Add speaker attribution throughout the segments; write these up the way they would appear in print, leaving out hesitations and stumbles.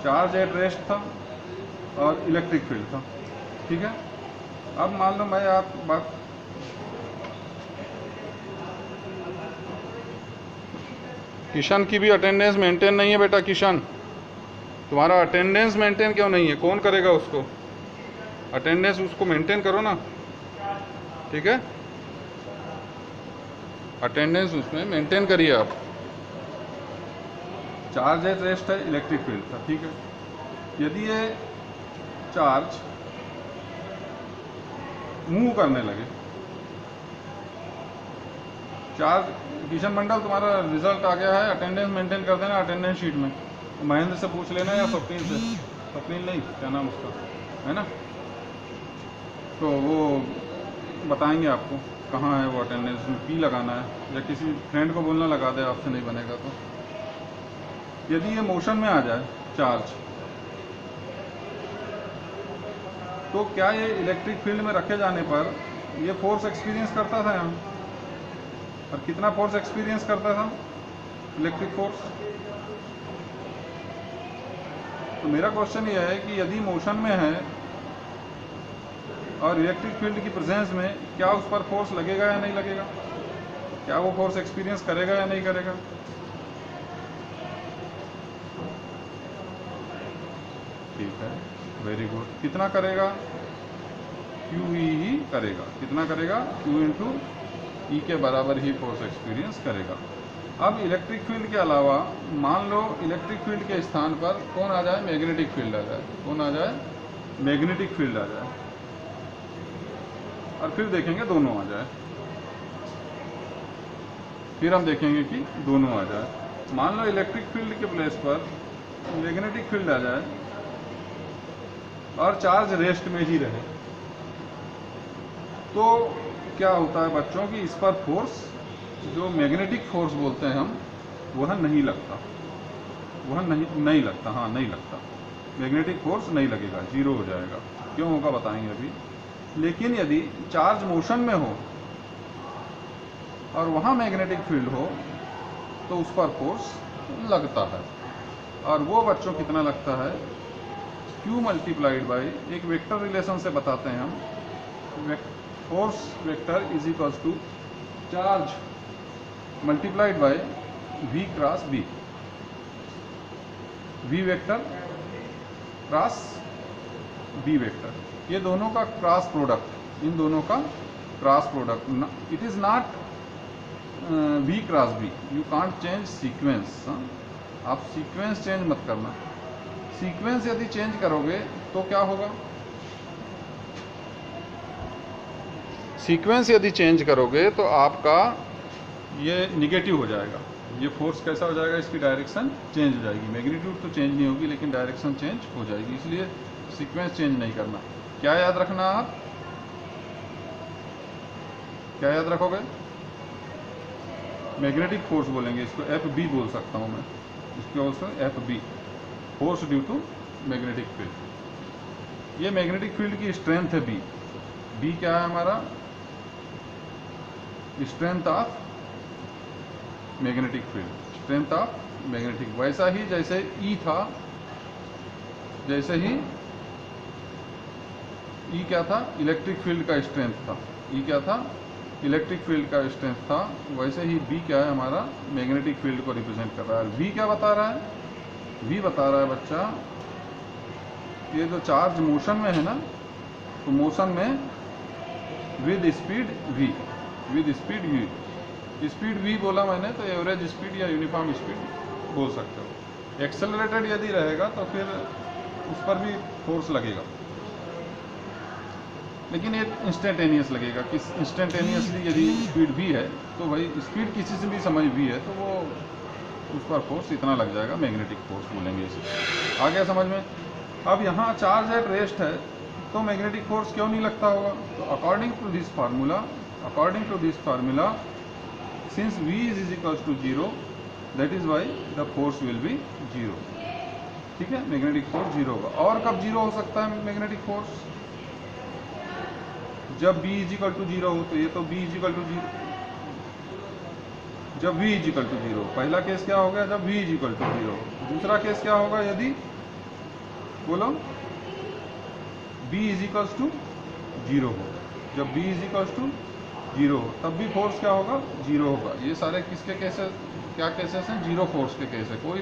Speaker 1: Charge at rest था और electric field था। ठीक है, अब मान लो मैं आप बात किशन की भी अटेंडेंस मेंटेन नहीं है बेटा। किशन, तुम्हारा अटेंडेंस मेंटेन क्यों नहीं है? कौन करेगा उसको? अटेंडेंस उसको मेंटेन करो ना। ठीक है, अटेंडेंस उसमें मेंटेन करिए आप। चार्ज एट रेस्ट है, इलेक्ट्रिक फील्ड था। ठीक है, यदि ये चार्ज मूव करने लगे, चार्ज, किशन मंडल तुम्हारा रिजल्ट आ गया है, अटेंडेंस मेंटेन कर देना अटेंडेंस शीट में। महेंद्र से पूछ लेना या स्वप्निल से, स्वप्निल नहीं क्या नाम उसका है ना, तो वो बताएंगे आपको कहाँ है वो अटेंडेंस में पी लगाना है, या किसी फ्रेंड को बोलना लगा दे, आपसे नहीं बनेगा तो। यदि ये मोशन में आ जाए चार्ज, तो क्या ये इलेक्ट्रिक फील्ड में रखे जाने पर ये फोर्स एक्सपीरियंस करता था यहाँ, और कितना फोर्स एक्सपीरियंस करता था? Electric force. तो मेरा क्वेश्चन ये है कि यदि मोशन में है और इलेक्ट्रिक फील्ड की प्रेजेंस में, क्या उस पर फोर्स लगेगा या नहीं लगेगा? क्या वो फोर्स एक्सपीरियंस करेगा या नहीं करेगा? ठीक है, वेरी गुड। कितना करेगा? क्यू ई ही करेगा। कितना करेगा? क्यू इंटू ई के बराबर ही फोर्स एक्सपीरियंस करेगा। अब इलेक्ट्रिक फील्ड के अलावा मान लो इलेक्ट्रिक फील्ड के स्थान पर कौन आ जाए? मैग्नेटिक फील्ड आ जाए। कौन आ जाए? मैग्नेटिक फील्ड आ जाए। और फिर देखेंगे दोनों आ जाए, फिर हम देखेंगे कि दोनों आ जाए। मान लो इलेक्ट्रिक फील्ड के प्लेस पर मैग्नेटिक फील्ड आ जाए और चार्ज रेस्ट में ही रहे, तो क्या होता है बच्चों कि इस पर फोर्स, जो मैग्नेटिक फोर्स बोलते हैं हम, वह नहीं लगता। वह नहीं लगता, हाँ नहीं लगता। मैग्नेटिक फोर्स नहीं लगेगा, जीरो हो जाएगा। क्यों होगा बताएंगे अभी। लेकिन यदि चार्ज मोशन में हो और वहाँ मैग्नेटिक फील्ड हो, तो उस पर फोर्स लगता है। और वो बच्चों कितना लगता है? Q मल्टीप्लाइड बाई, एक वेक्टर रिलेशन से बताते हैं हम, force vector is equals to charge multiplied by V cross B। V vector cross B vector, ये दोनों का क्रॉस प्रोडक्ट, इन दोनों का cross product. It is not V cross B, you can't change sequence. आप सीक्वेंस चेंज मत करना। Sequence यदि चेंज करोगे तो क्या होगा? सीक्वेंस यदि चेंज करोगे तो आपका ये निगेटिव हो जाएगा। ये फोर्स कैसा हो जाएगा? इसकी डायरेक्शन चेंज हो जाएगी। मैग्नीट्यूड तो चेंज नहीं होगी, लेकिन डायरेक्शन चेंज हो जाएगी। इसलिए सीक्वेंस चेंज नहीं करना। क्या याद रखना आप? क्या याद रखोगे? मैग्नेटिक फोर्स बोलेंगे इसको, FB बोल सकता हूँ मैं इसको, FB, force due to magnetic field. ये मैग्नेटिक फील्ड की स्ट्रेंथ है B। B क्या है हमारा? Strength of magnetic field, strength of magnetic. वैसा ही जैसे E था, जैसे ही E क्या था? इलेक्ट्रिक फील्ड का स्ट्रेंथ था। E क्या था? इलेक्ट्रिक फील्ड का स्ट्रेंथ था। वैसे ही B क्या है हमारा? मैग्नेटिक फील्ड को रिप्रेजेंट कर रहा है। V क्या बता रहा है? V बता रहा है बच्चा, ये जो चार्ज मोशन में है ना, तो मोशन में with speed V, with speed V, speed V बोला मैंने, तो एवरेज स्पीड या यूनिफॉर्म स्पीड बोल सकते हो। एक्सेलरेटेड यदि रहेगा तो फिर उस पर भी फोर्स लगेगा, लेकिन ये इंस्टेंटेनियस लगेगा। कि इंस्टेंटेनियसली यदि स्पीड V है तो भाई स्पीड किसी से भी समझ V है, तो वो उस पर फोर्स इतना लग जाएगा, मैग्नेटिक फोर्स बोलेंगे इसे। आ गया समझ में? अब यहाँ चार्ज एट रेस्ट है, तो मैग्नेटिक फोर्स क्यों नहीं लगता होगा? तो according to this formula, since V is equals to 0, that is why the force will be 0। ठीक है, मैग्नेटिक फोर्स 0 होगा। और कब 0 हो सकता है मैग्नेटिक फोर्स? जब B इज इक्वल टू 0 हो। तो ये तो B इज इक्वल टू 0, जब V इज इक्वल टू 0। पहला केस क्या हो गया? जब V इज इक्वल टू 0। दूसरा केस क्या होगा? यदि बोलो, B इज इक्वल्स टू 0 हो। जब B इज इक्वल्स टू 0 हो तब भी फोर्स क्या होगा, 0 होगा। ये सारे किसके केसेस, क्या केसेस हैं, जीरो फोर्स के केस है। कोई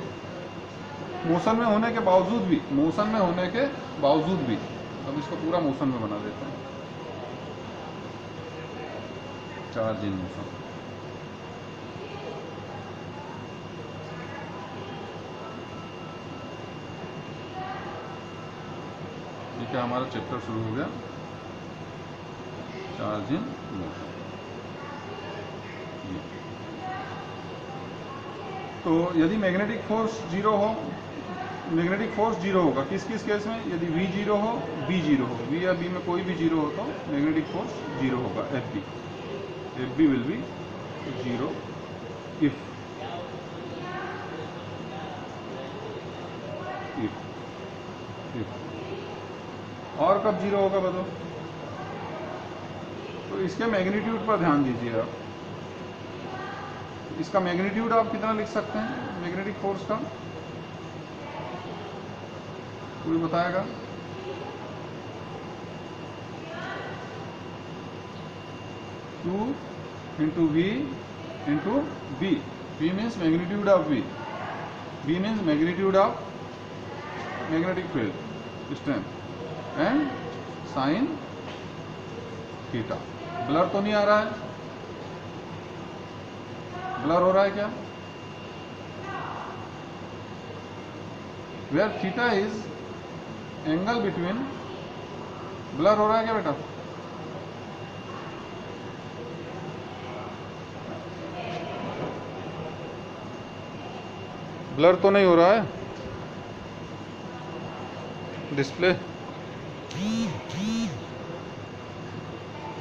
Speaker 1: मोशन में होने के बावजूद भी, मोशन में होने के बावजूद भी, अब इसको पूरा मोशन में बना देते हैं, चार्ज इन मोशन। ठीक है, हमारा चैप्टर शुरू हो गया, चार्ज इन मोशन। तो यदि मैग्नेटिक फोर्स 0 हो, मैग्नेटिक फोर्स 0 होगा किस किस केस में, यदि V 0 हो, B 0 हो, V या B में कोई भी 0 हो तो मैग्नेटिक फोर्स 0 होगा, FB विल बी 0 if और कब 0 होगा बताओ। तो इसके मैग्नीट्यूड पर ध्यान दीजिए आप। इसका मैग्नीट्यूड आप कितना लिख सकते हैं मैग्नेटिक फोर्स का, कोई बताएगा। Two into V into B, B means magnitude of V, B means magnitude of magnetic field strength and sine theta. Blur तो नहीं आ रहा है, ब्लर हो रहा है क्या, where theta is angle between, blur हो रहा है क्या बेटा, ब्लर तो नहीं हो रहा है display.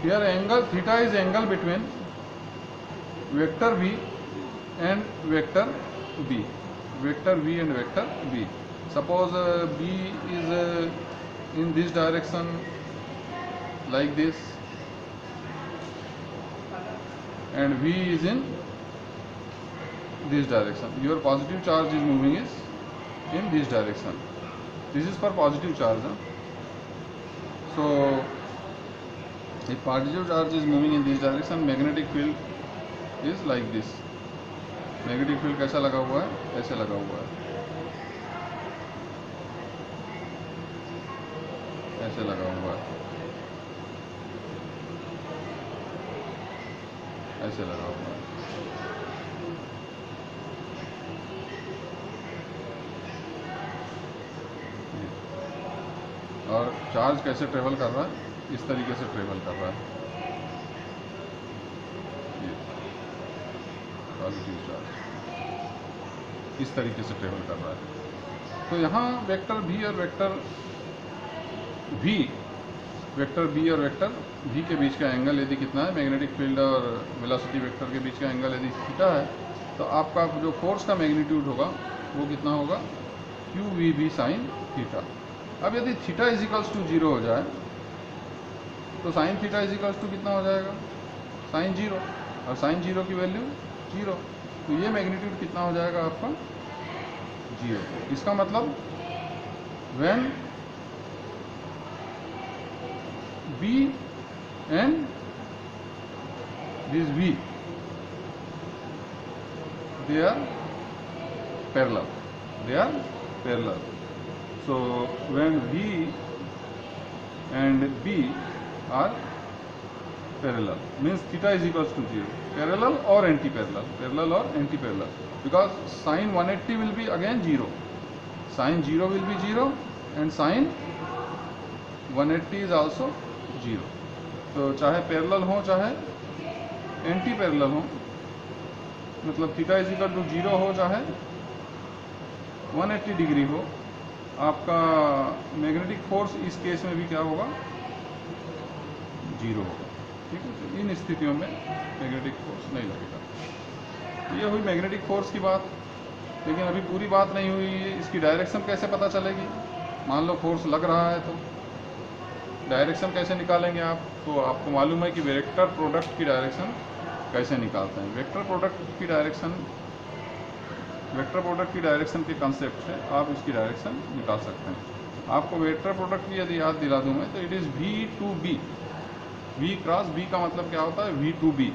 Speaker 1: Here angle theta is angle between vector V and vector B. Vector V and vector B. Suppose B is in this direction like this, and V is in this direction. Your positive charge is moving is in this direction. This is for positive charge. So if positive charge is moving in this direction, magnetic field is like this. Magnetic field कैसा लगा हुआ है, ऐसे लगा हुआ है, ऐसे लगा हुआ है, ऐसे लगा हुआ है। और चार्ज कैसे ट्रेवल कर रहा है, इस तरीके से ट्रेवल कर रहा है, ये पॉजिटिव चार्ज इस तरीके से ट्रेवल कर रहा है। तो यहाँ वेक्टर B और वेक्टर V, वेक्टर B और वेक्टर V के बीच का एंगल यदि कितना है, मैग्नेटिक फील्ड और वेलोसिटी वेक्टर के बीच का एंगल यदि थीटा है, तो आपका जो फोर्स का मैग्नीट्यूड होगा वो कितना होगा, QVB साइन थीटा। अब यदि थीटा इज इक्वल्स टू 0 हो जाए तो sine theta is equals to कितना हो जाएगा, साइन 0, और साइन 0 की वैल्यू 0, तो ये मैग्नीट्यूड कितना हो जाएगा आपका, 0। इसका मतलब when B and this V they are parallel, so when V and B are parallel means theta is equals to 0, parallel or anti-parallel, because sin 180 will be again 0, sin 0 will be 0 and sin 180 is also 0। तो चाहे parallel हो चाहे anti parallel हो, मतलब theta is equal to 0 हो चाहे 180 degree हो, आपका मैग्नेटिक फोर्स इस केस में भी क्या होगा, 0 होगा। ठीक है, तो इन स्थितियों में मैग्नेटिक फोर्स नहीं लगेगा। ये हुई मैग्नेटिक फोर्स की बात, लेकिन अभी पूरी बात नहीं हुई। इसकी डायरेक्शन कैसे पता चलेगी, मान लो फोर्स लग रहा है तो डायरेक्शन कैसे निकालेंगे आप, तो आपको मालूम है कि वेक्टर प्रोडक्ट की डायरेक्शन कैसे निकालते हैं। वेक्टर प्रोडक्ट की डायरेक्शन के कंसेप्ट से आप इसकी डायरेक्शन निकाल सकते हैं। आपको वेक्टर प्रोडक्ट की यदि याद दिला दूँ मैं तो it is V2B। V cross B का मतलब क्या होता है? V2B।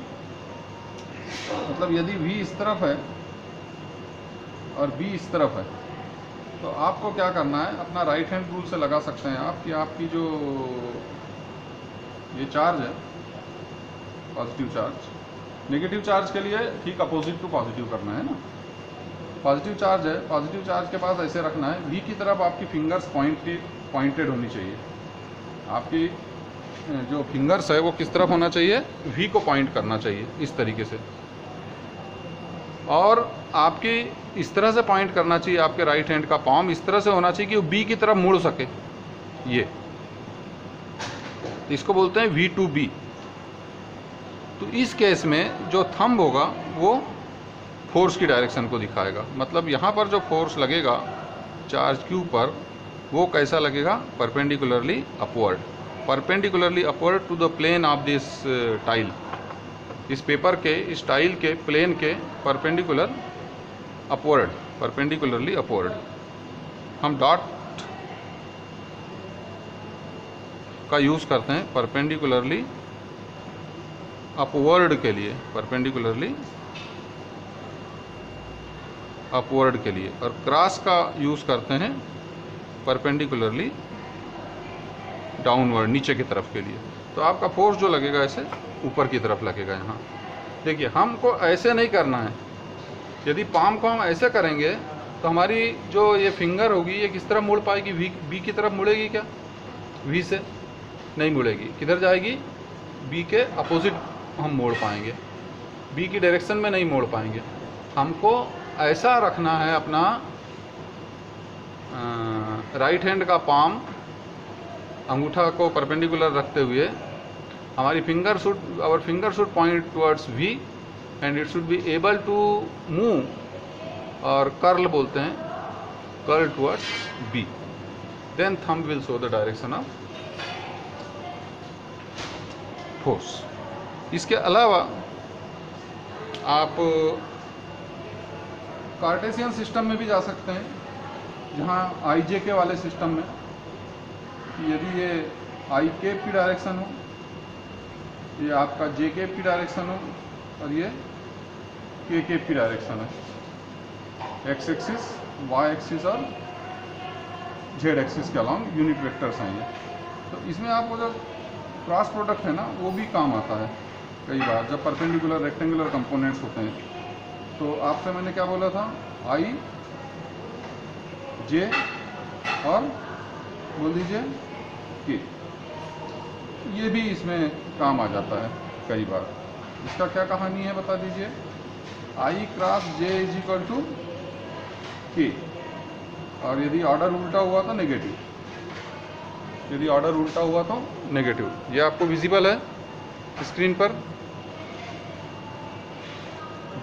Speaker 1: मतलब यदि V इस तरफ है और B इस तरफ है तो आपको क्या करना है, अपना राइट हैंड रूल से लगा सकते हैं आप कि आपकी जो ये चार्ज है पॉजिटिव चार्ज, नेगेटिव चार्ज के लिए ठीक अपोजिट टू पॉजिटिव करना है ना। पॉजिटिव चार्ज है, पॉजिटिव चार्ज के पास ऐसे रखना है, V की तरफ आपकी फिंगर्स पॉइंटेड होनी चाहिए। आपकी जो फिंगर्स है वो किस तरफ होना चाहिए? V को पॉइंट करना चाहिए इस तरीके से, और आपकी इस तरह से पॉइंट करना चाहिए, आपके राइट हैंड का पाम इस तरह से होना चाहिए कि वो B की तरफ मुड़ सके। ये इसको बोलते हैं V2B। तो इस केस में जो थंब होगा वो फोर्स की डायरेक्शन को दिखाएगा। मतलब यहाँ पर जो फोर्स लगेगा चार्ज Q पर वो कैसा लगेगा? Perpendicularly upward, perpendicularly upward to the plane of this tile. इस पेपर के, इस टाइल के प्लेन के परपेंडिकुलर अपवर्ड, परपेंडिकुलरली अपवर्ड। हम डॉट का यूज़ करते हैं परपेंडिकुलरली अपवर्ड के लिए, परपेंडिकुलरली अपवर्ड के लिए, और क्रॉस का यूज़ करते हैं परपेंडिकुलरली डाउनवर्ड, नीचे की तरफ के लिए। तो आपका फोर्स जो लगेगा ऐसे ऊपर की तरफ लगेगा। यहाँ देखिए, हमको ऐसे नहीं करना है। यदि पाम को हम ऐसे करेंगे तो हमारी जो ये फिंगर होगी ये किस तरफ मुड़ पाएगी? बी की तरफ मुड़ेगी क्या? वी से नहीं मुड़ेगी। किधर जाएगी? बी के अपोजिट हम मोड़ पाएंगे, बी की डायरेक्शन में नहीं मोड़ पाएंगे। हमको ऐसा रखना है अपना राइट हैंड का पाम, अंगूठा को परपेंडिकुलर रखते हुए हमारी our finger should point towards V and it should be able to move, और कर्ल बोलते हैं, curl towards B. Then thumb will show the direction of force. इसके अलावा आप कार्टेशियन सिस्टम में भी जा सकते हैं, जहाँ IJK वाले सिस्टम में यदि ये I कैप की डायरेक्शन हो, ये आपका J कैप की डायरेक्शन हो, और ये K कैप की डायरेक्शन है। X एक्सिस, Y एक्सिस और Z एक्सिस के अलॉन्ग यूनिट वेक्टर्स हैं ये। तो इसमें आपको जो क्रॉस प्रोडक्ट है ना वो भी काम आता है कई बार, जब परपेंडिकुलर रेक्टेंगुलर कंपोनेंट्स होते हैं। तो आपसे मैंने क्या बोला था? I J और बोल दीजिए K, ये भी इसमें काम आ जाता है कई बार। इसका क्या कहानी है बता दीजिए? I cross J is equal to K, और यदि ऑर्डर उल्टा हुआ तो नेगेटिव, यदि ऑर्डर उल्टा हुआ तो नेगेटिव। ये आपको विजिबल है स्क्रीन पर।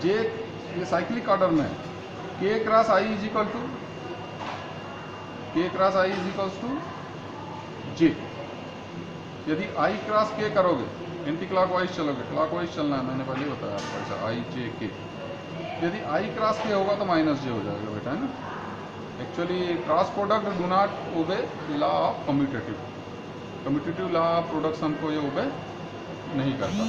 Speaker 1: J ये साइक्लिक ऑर्डर में है। K cross I is equal to, K cross I is equal to J। यदि I क्रॉस K करोगे, एंटी क्लॉकवाइज चलोगे, क्लॉकवाइज चलना है, मैंने पहले बताया आपको ऐसा, I J K। यदि I क्रॉस K होगा तो माइनस J हो जाएगा बेटा, है ना। Actually cross product do not obey law of commutative, commutative law of production को ये ओबे नहीं करता।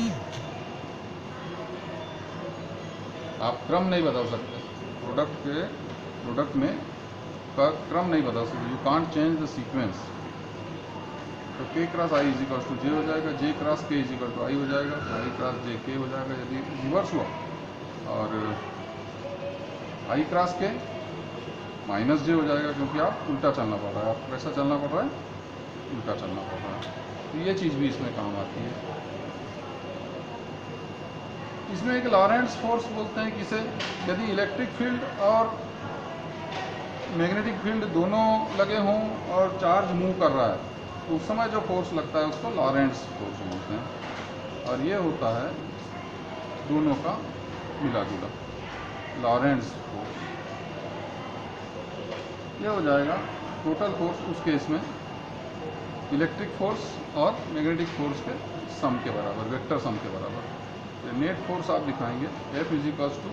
Speaker 1: आप क्रम नहीं बदल सकते, प्रोडक्ट में का क्रम नहीं बदल सकते, you can't change the sequence. तो K cross I is equal to J हो जाएगा, J cross K is equal to I हो जाएगा, I क्रॉस J K हो जाएगा यदि रिवर्स हुआ, और I cross K minus J हो जाएगा, क्योंकि आप उल्टा चलना पड़ रहा है। आपको कैसा चलना पड़ रहा है? उल्टा चलना पड़ रहा है। तो ये चीज़ भी इसमें काम आती है। इसमें एक लॉरेंट्ज फोर्स बोलते हैं किसे, यदि इलेक्ट्रिक फील्ड और मैग्नेटिक फील्ड दोनों लगे हों और चार्ज मूव कर रहा है तो उस समय जो फोर्स लगता है उसको लॉरेंट्ज फोर्स बोलते हैं। और ये होता है दोनों का मिला जुला, लॉरेंट्ज फोर्स। ये हो जाएगा टोटल फोर्स उस केस में इलेक्ट्रिक फोर्स और मैग्नेटिक फोर्स के सम के बराबर, वेक्टर सम के बराबर। नेट फोर्स आप दिखाएंगे F is equals to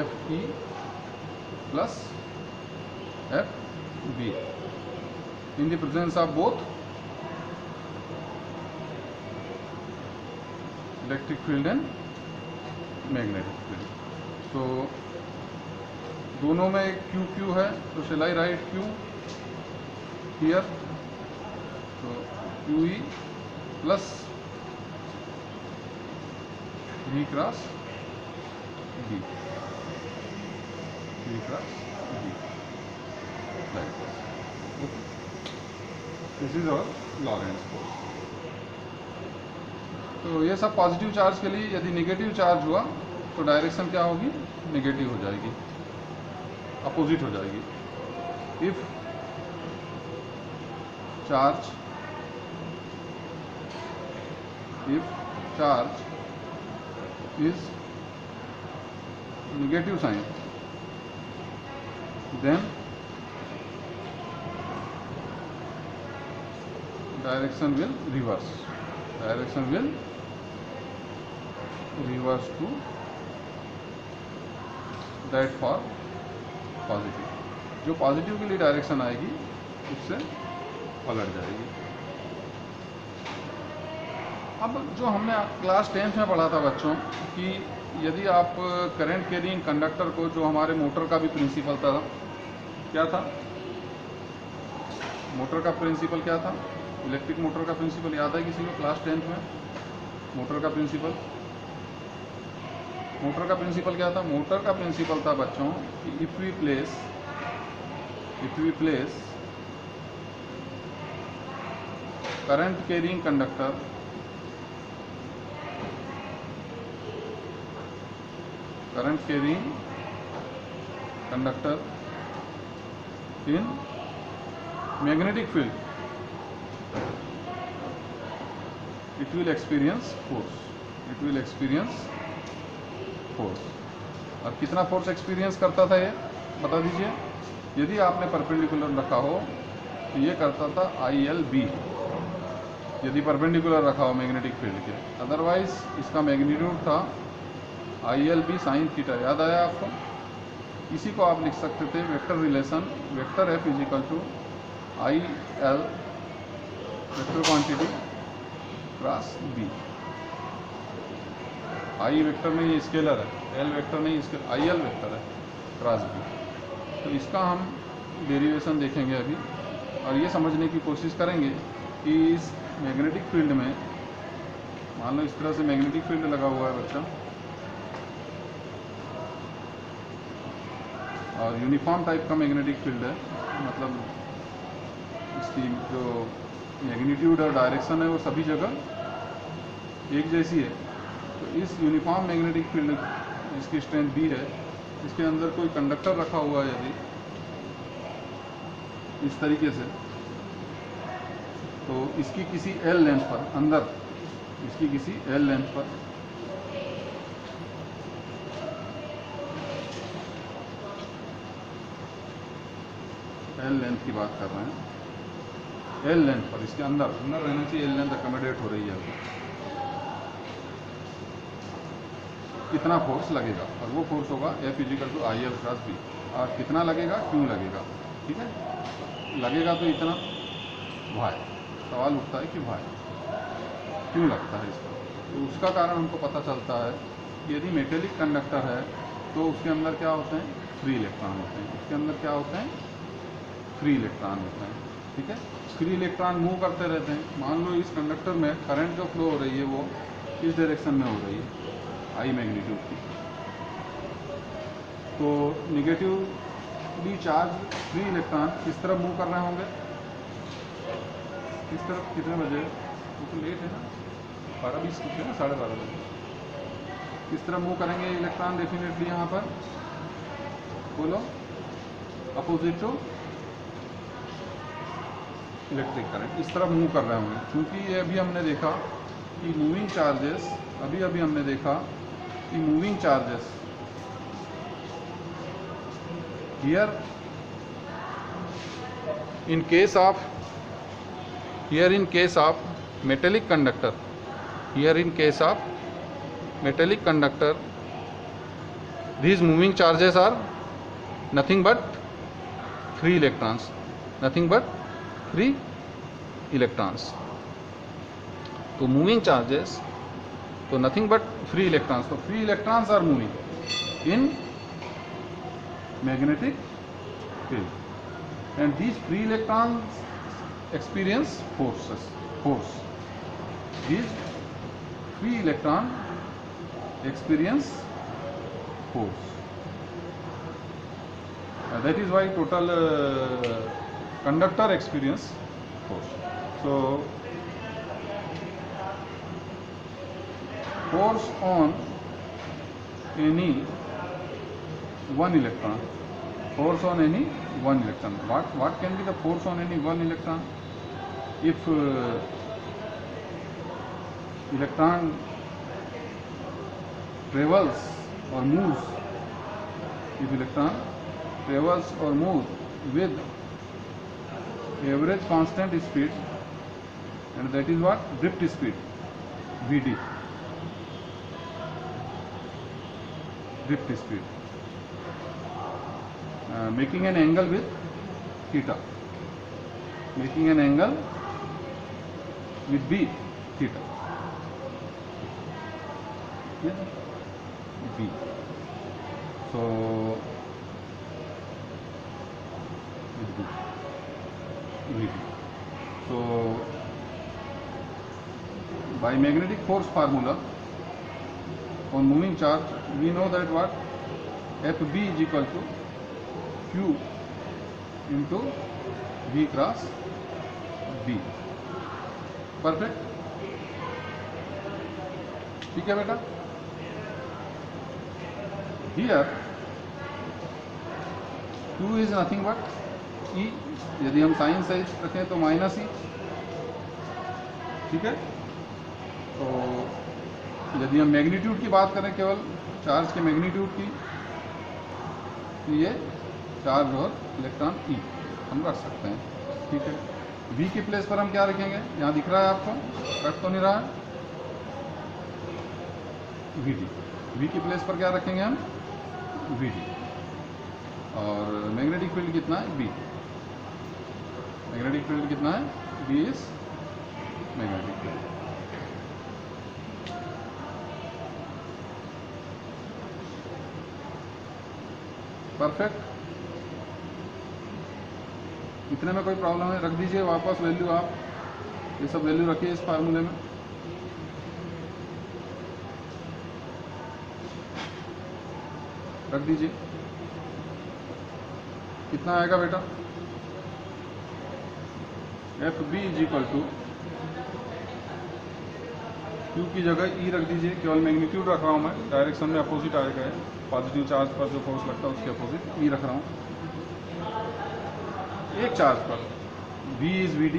Speaker 1: F E plus F B। in the presence of both electric field and magnetic field. So दोनों में Q Q है, तो shall I write Q here? So QE plus V cross B. V cross B. Like this. Okay. This is our Lorentz force. तो ये सब positive charge के लिए, यदि नेगेटिव चार्ज हुआ तो डायरेक्शन क्या होगी? नेगेटिव हो जाएगी, अपोजिट हो जाएगी. If charge is negative sign, then direction will reverse. Direction will reverse to that for positive. जो पॉजिटिव के लिए डायरेक्शन आएगी उससे पलट जाएगी. अब जो हमने क्लास 10th में पढ़ा था बच्चों कि यदि आप करंट कैरिंग कंडक्टर को, जो हमारे मोटर का भी प्रिंसिपल था, क्या था मोटर का प्रिंसिपल? क्या था? इलेक्ट्रिक मोटर का प्रिंसिपल याद है किसी को क्लास 10th में? मोटर का प्रिंसिपल क्या था? मोटर का प्रिंसिपल था बच्चों कि if we place current carrying conductor in magnetic field, it will experience force. और कितना फोर्स एक्सपीरियंस करता था ये बता दीजिए? यदि आपने परपेंडिकुलर रखा हो तो ये करता था ILB, यदि परपेंडिकुलर रखा हो मैग्नेटिक फील्ड के. अदरवाइज इसका मैग्नीट्यूड था ILB साइन थीटा. याद आया आपको? इसी को आप लिख सकते थे vector relation, vector F is equal to IL vector quantity cross B. I vector नहीं स्केलर है, L वेक्टर नहीं IL वेक्टर है क्रॉस B. तो इसका हम डेरिवेशन देखेंगे अभी, और ये समझने की कोशिश करेंगे कि इस मैग्नेटिक फील्ड में, मान लो इस तरह से मैग्नेटिक फील्ड लगा हुआ है बच्चा, और यूनिफॉर्म टाइप का मैग्नेटिक फील्ड है, मतलब इसकी जो मैग्नीट्यूड और डायरेक्शन है वो सभी जगह एक जैसी है. तो इस यूनिफॉर्म मैग्नेटिक फील्ड, इसकी स्ट्रेंथ B है, इसके अंदर कोई कंडक्टर रखा हुआ है यदि इस तरीके से, तो इसकी किसी L लेंथ पर, अंदर इसकी किसी L लेंथ पर L लेंथ की बात कर रहे हैं, L लेंथ पर, इसके अंदर रहना चाहिए, L लेंथ अकोमोडेट हो रही है. कितना फोर्स लगेगा? और वो फोर्स होगा F is equal to IL cross B. और कितना लगेगा? क्यों लगेगा? ठीक है, लगेगा तो इतना वाई. सवाल उठता है कि वाई क्यों लगता है इसका? तो उसका कारण हमको पता चलता है कि यदि मेटेलिक कंडक्टर है तो उसके अंदर क्या होते हैं? फ्री इलेक्ट्रॉन होते हैं. उसके अंदर क्या होते हैं? फ्री इलेक्ट्रॉन होते हैं. ठीक है, फ्री इलेक्ट्रॉन मूव करते रहते हैं. मान लो इस कंडक्टर में करंट जो फ्लो हो रही है वो किस डायरेक्शन में हो रही है? I मैग्नीट्यूड की. तो नेगेटिवली चार्ज फ्री इलेक्ट्रॉन किस तरफ मूव कर रहे होंगे? किस तरफ? कितने बजे? वो तो लेट है ना, 12:20 कुछ है ना, 12:30 बजे. किस तरफ मूव करेंगे इलेक्ट्रॉन? डेफिनेटली यहाँ पर बोलो, अपोजिट टू इलेक्ट्रिक करंट, इस तरफ मूव कर रहे होंगे. क्योंकि ये अभी हमने देखा कि मूविंग चार्जेस, अभी हमने देखा कि moving charges here in case of metallic conductor, these moving charges are nothing but free electrons. free electrons. तो moving charges, तो nothing but free electrons. So free electrons are moving in magnetic field, and these free electrons experience force. These free electron experience force. That is why total conductor experience force. So force on any one electron. Force on any one electron. What can be the force on any one electron? If electron travels or moves, if electron travels or moves with average constant speed, and that is what? Drift speed, Vd. Drift speed. Making an angle with theta. Making an angle with B, theta. Yeah. B. So with B. Vd. So by magnetic force formula on moving charge, we know that what? Fb is equal to Q into V cross B. Perfect. ठीक है बेटा. Here Q is nothing but E. यदि हम sign size रखें तो minus E. ठीक है. तो यदि हम मैग्नीट्यूड की बात करें, केवल चार्ज के मैग्नीट्यूड की, तो ये चार्ज और इलेक्ट्रॉन E हम रख सकते हैं. ठीक है. V की प्लेस पर हम क्या रखेंगे? यहाँ दिख रहा है आपको, कट तो नहीं रहा है? Vd. V की प्लेस पर क्या रखेंगे हम? Vd. और मैग्नेटिक फील्ड कितना है? B. मैग्नेटिक फील्ड कितना है? B is magnetic field. Perfect. इतने में कोई प्रॉब्लम है? रख दीजिए वापस वैल्यू. आप ये सब वैल्यू रखिए इस फार्मूले में. रख दीजिए. कितना आएगा बेटा? F B is equal to Q की जगह ई रख दीजिए. केवल मैग्नीट्यूड रख रहा हूँ मैं, डायरेक्शन में अपोजिट आएगा. पॉजिटिव चार्ज पर जो फोर्स लगता है उसके अपोजिट ई रख रहा हूँ. एक चार्ज पर V is Vd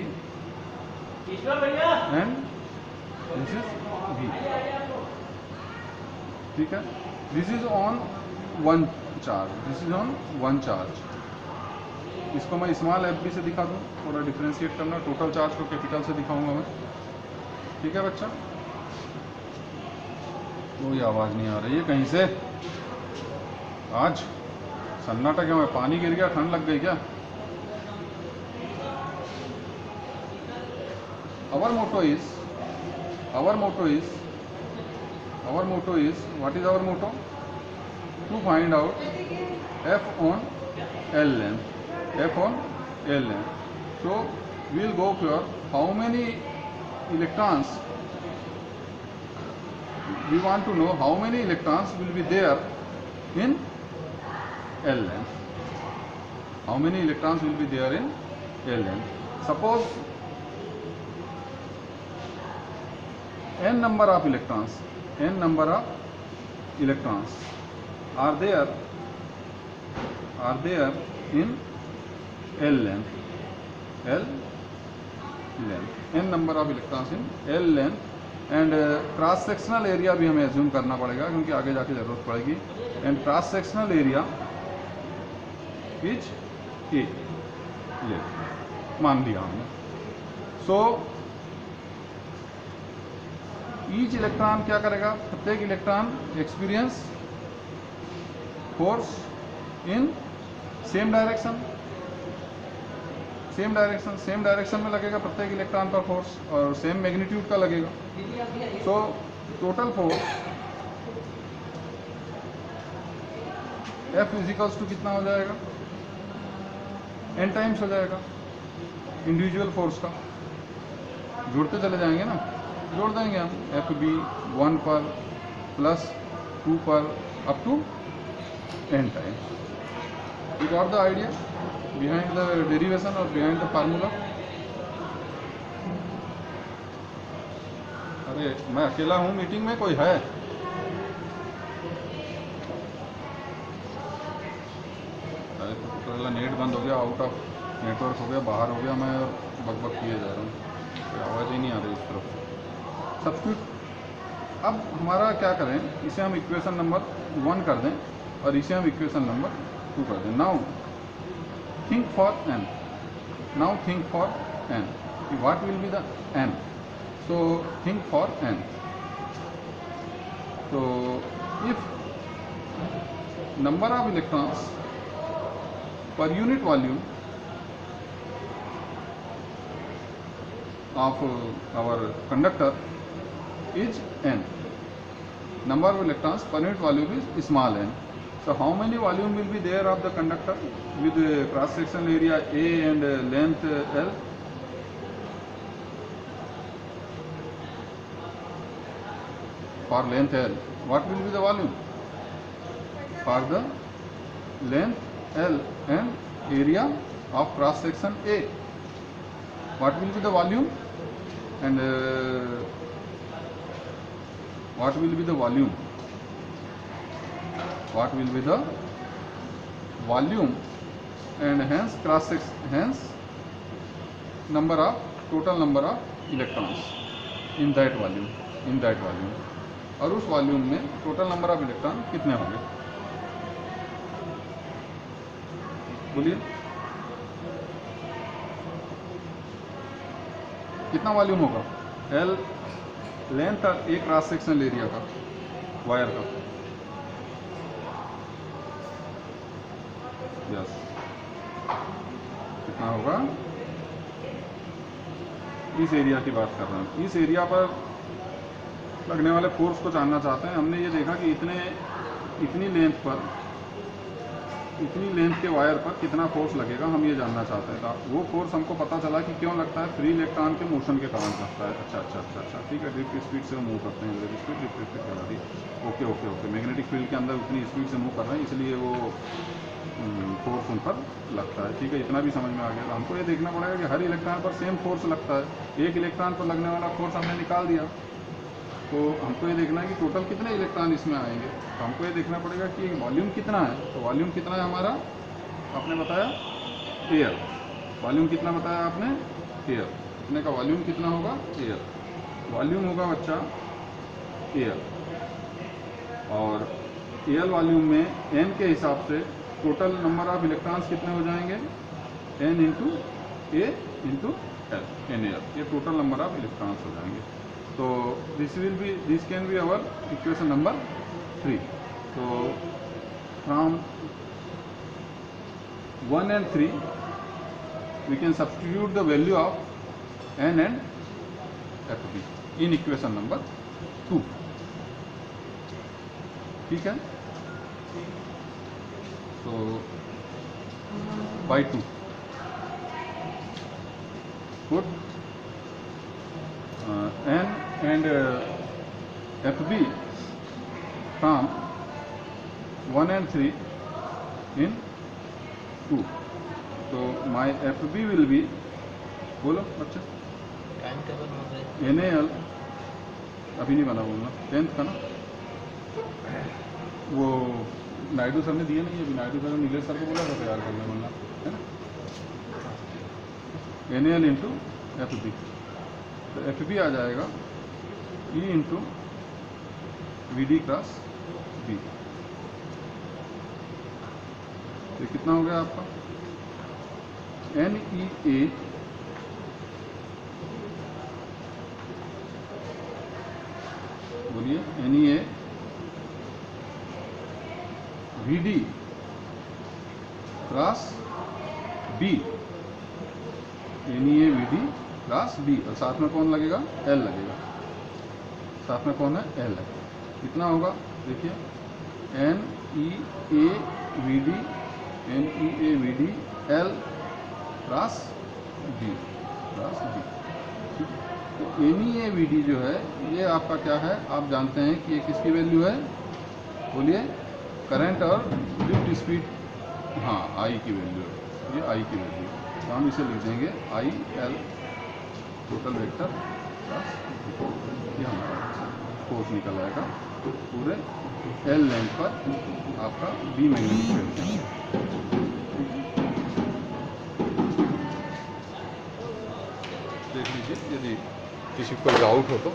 Speaker 1: and this is V. ठीक है. This is on one charge. This is on one charge. इसको मैं स्मॉल FB से दिखा दूँ, थोड़ा डिफ्रेंशिएट करना. टोटल चार्ज को कैपिटल से दिखाऊंगा मैं. ठीक है बच्चा. कोई आवाज़ नहीं आ रही है कहीं से. आज सन्नाटा क्या है? पानी गिर गया? ठंड लग गई क्या? Our motto is, what is our motto? To find out F on L length. F on L length. So we will go for how many electrons. We want to know how many electrons will be there in L length. How many electrons will be there in L length? Suppose n number of electrons are there in L length. N number of electrons in L length. And cross sectional area भी हमें assume करना पड़ेगा क्योंकि आगे जाके ज़रूरत पड़ेगी. And cross sectional area is a मान लिया हमने. सो ईच इलेक्ट्रॉन क्या करेगा? प्रत्येक electron experience force in same direction. Same direction में लगेगा प्रत्येक इलेक्ट्रॉन पर फोर्स और सेम मैग्नीट्यूड का लगेगा। So total force F is equals to कितना हो जाएगा, n टाइम्स हो जाएगा इंडिविजुअल फोर्स का। जोड़ते चले जाएंगे ना, जोड़ देंगे हम FB 1 पर प्लस 2 पर up to n times. You got the idea behind the derivation or behind the formula? अरे मैं अकेला हूँ मीटिंग में, कोई है? अरे तो नेट बंद हो गया, आउट ऑफ नेटवर्क हो गया, बाहर हो गया, मैं बकबक किए जा रहा हूँ, कोई आवाज़ ही नहीं आ रही इस तरफ। सब्स्टिट्यूट अब हमारा क्या करें, इसे हम इक्वेशन नंबर 1 कर दें और इसे हम इक्वेशन नंबर 2 कर दें। Now think for n, now think for n, what will be the n? So think for n. So if number of electrons per unit volume of our conductor is n, number of electrons per unit volume is small n. So how many volume will be there of the conductor with cross section area A and length L? For length L, what will be the volume? For the length L and area of cross section A, what will be the volume? And what will be the volume? What will be the volume and hence cross section, hence number of total number of electrons in that volume, और उस volume में total number of electron कितने होंगे, बोलिए कितना volume होगा? L length एक cross sectional area का वायर का, यस कितना होगा? इस एरिया की बात कर रहा हूँ, इस एरिया पर लगने वाले फोर्स को जानना चाहते हैं। हमने ये देखा कि इतनी लेंथ के वायर पर कितना फोर्स लगेगा, हम ये जानना चाहते हैं। वो फोर्स हमको पता चला कि क्यों लगता है, फ्री इलेक्ट्रॉन के मोशन के कारण लगता है। अच्छा ठीक है, ड्रिफ्ट स्पीड से मूव करते हैं, ड्रिफ्ट स्पीड करा दी, ओके मैग्नेटिक फील्ड के अंदर उतनी स्पीड से मूव कर रहे हैं, इसलिए वो फोर्स उन पर लगता है। ठीक है, इतना भी समझ में आ गया। हमको ये देखना पड़ेगा कि हर इलेक्ट्रॉन पर सेम फोर्स लगता है। एक इलेक्ट्रॉन पर लगने वाला फोर्स हमने निकाल दिया, तो हमको ये देखना है कि टोटल कितने इलेक्ट्रॉन इसमें आएंगे। तो हमको ये देखना पड़ेगा कि वॉल्यूम कितना है। तो वॉल्यूम कितना है हमारा, आपने बताया एयर। वॉल्यूम कितना बताया आपने, एयर। इतने का वॉल्यूम कितना होगा, एयर। वॉल्यूम होगा बच्चा एयर, और एयर वॉल्यूम में एन के हिसाब से टोटल नंबर ऑफ इलेक्ट्रॉन्स कितने हो जाएंगे, N into A into L, N air. ये टोटल नंबर ऑफ इलेक्ट्रॉन्स हो जाएंगे। तो this can be our equation number 3। तो from 1 and 3 we can substitute the value of n and fb in equation number 2। ठीक है, तो by 2 put n and fb from 1 and 3 in 2। तो my fb will be, बोलो बच्चे,
Speaker 2: time table बन रहा है,
Speaker 1: NaL अभी नहीं बना, बोलना 10th का ना, वो नायडू सर ने दिया नहीं, अभी नायडू सर ने नीलेश सर को बोला था तैयार करने, बोलना है ना, NaL इंटू FB। तो FB आ जाएगा E into VD cross B। ये कितना हो गया आपका, NEA बोलिए, NEA VD cross B NEAVD cross B, और साथ में कौन लगेगा? L लगेगा। साथ में कौन है? L है। कितना होगा देखिए, NEAVD L क्रॉस B। तो NEAVD जो है ये आपका क्या है, आप जानते हैं कि ये किसकी वैल्यू है? बोलिए, करंट और लिफ्ट स्पीड, हाँ I की वैल्यू है, ये I की वैल्यू है। तो हम इसे लिख देंगे IL टोटल वेक्टर प्लस ये हमारा फोर्स निकल आएगा पूरे L लेंथ पर आपका B मैग्नेटिक फील्ड। देख लीजिए, यदि किसी को डाउट हो तो।